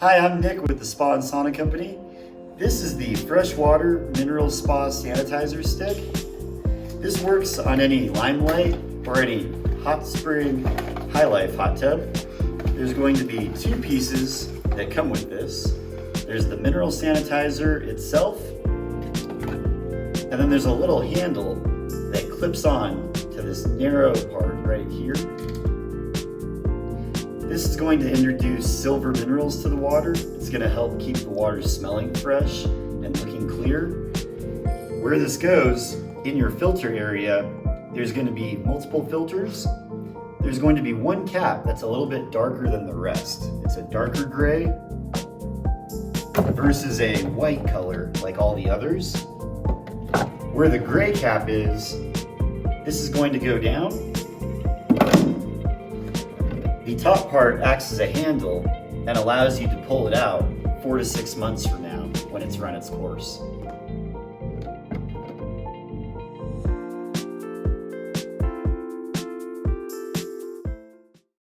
Hi, I'm Nick with the Spa and Sauna Company. This is the FreshWater Mineral Spa Sanitizer stick. This works on any Limelight or any hot spring Highlife hot tub. There's going to be two pieces that come with this. There's the mineral sanitizer itself, and then there's a little handle that clips on to this narrow part right here. This is going to introduce silver minerals to the water. It's going to help keep the water smelling fresh and looking clear. Where this goes, in your filter area, there's going to be multiple filters. There's going to be one cap that's a little bit darker than the rest. It's a darker gray versus a white color like all the others. Where the gray cap is, this is going to go down. The top part acts as a handle and allows you to pull it out 4 to 6 months from now when it's run its course.